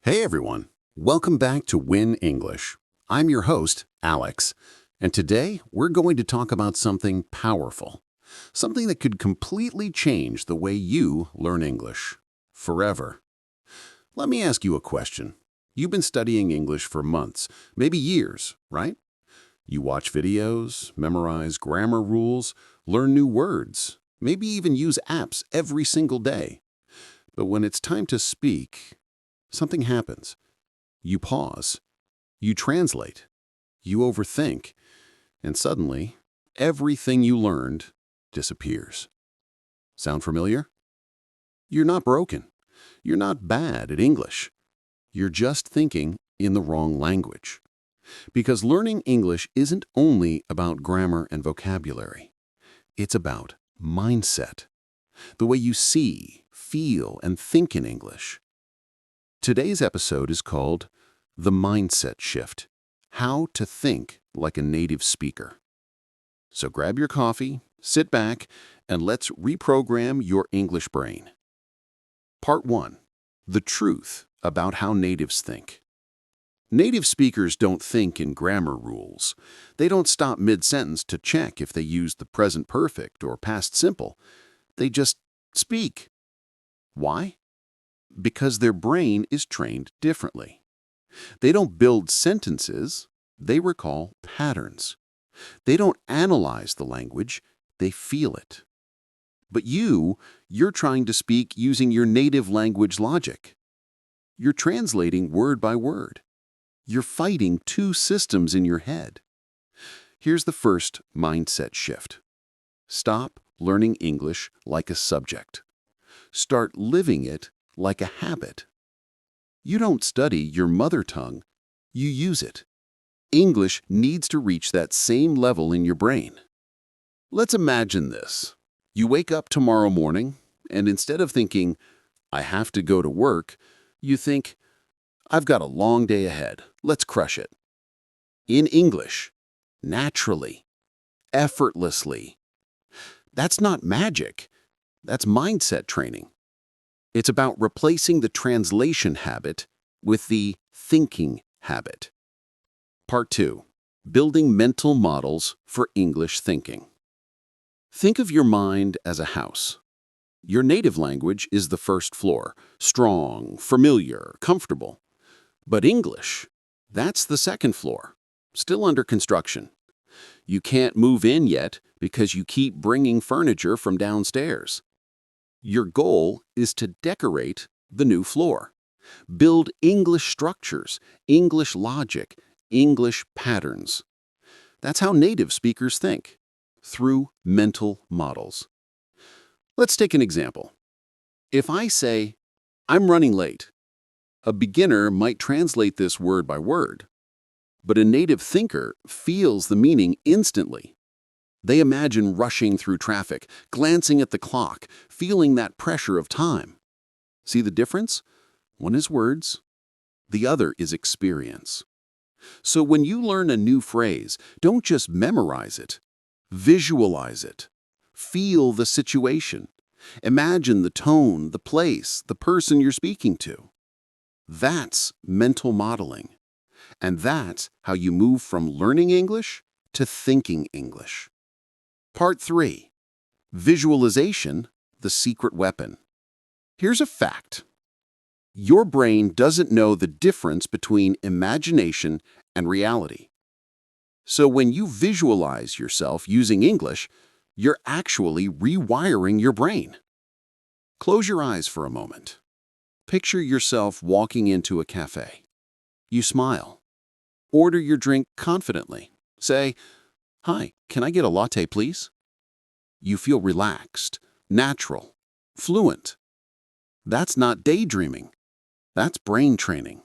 Hey everyone, welcome back to Win English. I'm your host, Alex, and today we're going to talk about something powerful, something that could completely change the way you learn English, forever. Let me ask you a question. You've been studying English for months, maybe years, right? You watch videos, memorize grammar rules, learn new words, maybe even use apps every single day. But when it's time to speak, something happens. You pause, you translate, you overthink, and suddenly, everything you learned disappears. Sound familiar? You're not broken. You're not bad at English. You're just thinking in the wrong language. Because learning English isn't only about grammar and vocabulary. It's about mindset, the way you see, feel, and think in English. Today's episode is called The Mindset Shift: How to Think Like a Native Speaker. So grab your coffee, sit back, and let's reprogram your English brain. Part 1. The Truth About How Natives Think. Native speakers don't think in grammar rules. They don't stop mid-sentence to check if they use the present perfect or past simple. They just speak. Why? Because their brain is trained differently. They don't build sentences, they recall patterns. They don't analyze the language, they feel it. But you're trying to speak using your native language logic. You're translating word by word. You're fighting two systems in your head. Here's the first mindset shift. Stop learning English like a subject. Start living it like a habit. You don't study your mother tongue, you use it. English needs to reach that same level in your brain. Let's imagine this. You wake up tomorrow morning, and instead of thinking, I have to go to work, you think, I've got a long day ahead, let's crush it. In English, naturally, effortlessly. That's not magic, that's mindset training. It's about replacing the translation habit with the thinking habit. Part 2. Building mental models for English thinking. Think of your mind as a house. Your native language is the first floor, strong, familiar, comfortable. But English, that's the second floor, still under construction. You can't move in yet because you keep bringing furniture from downstairs. Your goal is to decorate the new floor. Build English structures, English logic, English patterns. That's how native speakers think, through mental models. Let's take an example. If I say, I'm running late, a beginner might translate this word by word, but a native thinker feels the meaning instantly. They imagine rushing through traffic, glancing at the clock, feeling that pressure of time. See the difference? One is words, the other is experience. So when you learn a new phrase, don't just memorize it. Visualize it. Feel the situation. Imagine the tone, the place, the person you're speaking to. That's mental modeling. And that's how you move from learning English to thinking English. Part 3. Visualization, the secret weapon. Here's a fact. Your brain doesn't know the difference between imagination and reality. So when you visualize yourself using English, you're actually rewiring your brain. Close your eyes for a moment. Picture yourself walking into a cafe. You smile. Order your drink confidently. Say, Hi, can I get a latte, please? You feel relaxed, natural, fluent. That's not daydreaming. That's brain training.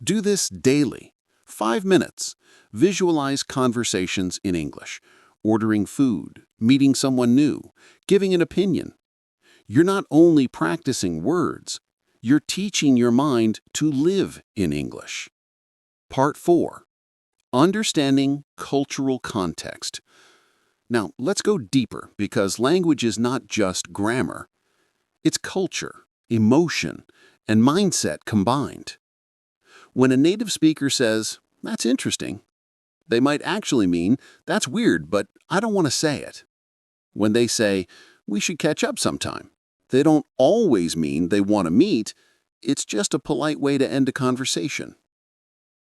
Do this daily. 5 minutes. Visualize conversations in English, ordering food, meeting someone new, giving an opinion. You're not only practicing words, you're teaching your mind to live in English. Part 4. Understanding cultural context. Now, let's go deeper because language is not just grammar. It's culture, emotion, and mindset combined. When a native speaker says, "That's interesting," they might actually mean, "That's weird, but I don't want to say it." When they say, "We should catch up sometime," they don't always mean they want to meet. It's just a polite way to end a conversation.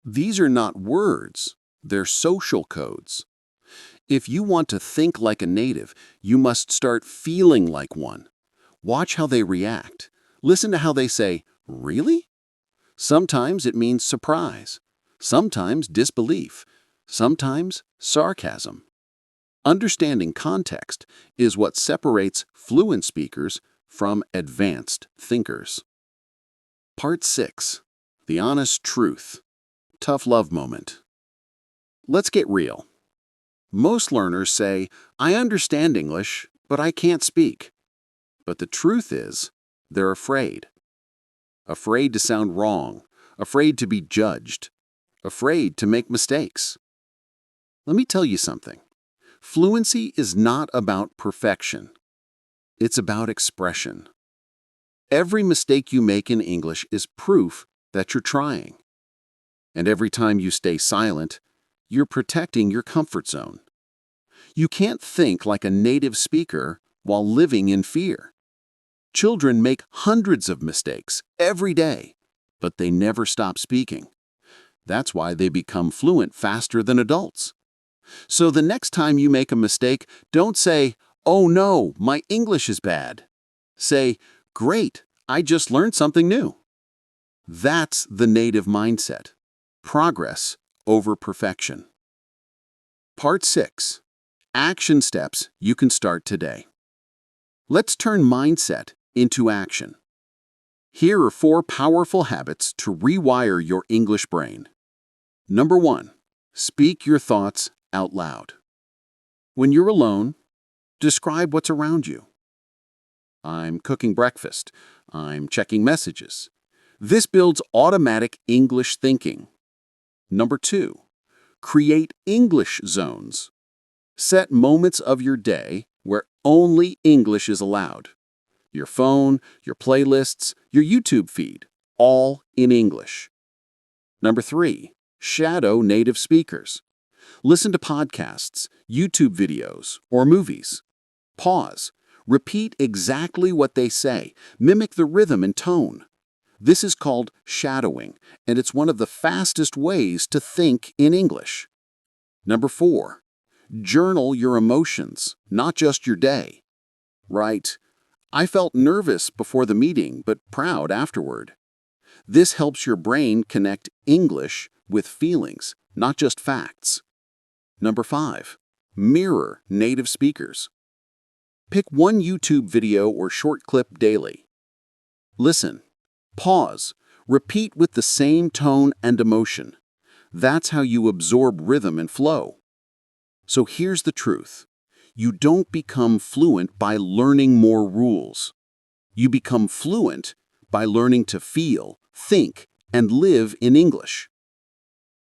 These are not words, they're social codes. If you want to think like a native, you must start feeling like one. Watch how they react. Listen to how they say, "Really?" Sometimes it means surprise, sometimes disbelief, sometimes sarcasm. Understanding context is what separates fluent speakers from advanced thinkers. Part 6. The Honest Truth. Tough love moment. Let's get real. Most learners say, "I understand English, but I can't speak." But the truth is, they're afraid. Afraid to sound wrong, afraid to be judged, afraid to make mistakes. Let me tell you something. Fluency is not about perfection. It's about expression. Every mistake you make in English is proof that you're trying. And every time you stay silent, you're protecting your comfort zone. You can't think like a native speaker while living in fear. Children make hundreds of mistakes every day, but they never stop speaking. That's why they become fluent faster than adults. So the next time you make a mistake, don't say, "Oh no, my English is bad." Say, "Great, I just learned something new." That's the native mindset. Progress over perfection. Part 6. Action steps you can start today. Let's turn mindset into action. Here are 4 powerful habits to rewire your English brain. Number 1. Speak your thoughts out loud. When you're alone, describe what's around you. I'm cooking breakfast. I'm checking messages. This builds automatic English thinking. Number 2. Create English zones. Set moments of your day where only English is allowed. Your phone, your playlists, your YouTube feed, all in English. Number 3. Shadow native speakers. Listen to podcasts, YouTube videos, or movies. Pause. Repeat exactly what they say. Mimic the rhythm and tone. This is called shadowing, and it's one of the fastest ways to think in English. Number 4. Journal your emotions, not just your day. Write, "I felt nervous before the meeting, but proud afterward." This helps your brain connect English with feelings, not just facts. Number 5. Mirror native speakers. Pick one YouTube video or short clip daily. Listen, pause, repeat with the same tone and emotion. That's how you absorb rhythm and flow. So here's the truth. You don't become fluent by learning more rules. You become fluent by learning to feel, think, and live in English.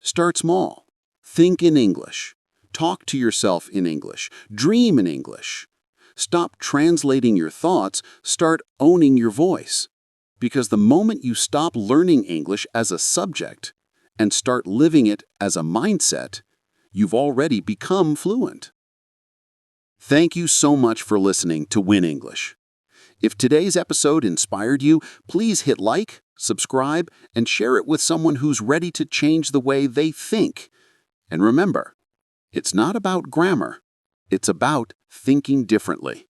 Start small. Think in English. Talk to yourself in English. Dream in English. Stop translating your thoughts. Start owning your voice. Because the moment you stop learning English as a subject and start living it as a mindset, you've already become fluent. Thank you so much for listening to Win English. If today's episode inspired you, please hit like, subscribe, and share it with someone who's ready to change the way they think. And remember, it's not about grammar, it's about thinking differently.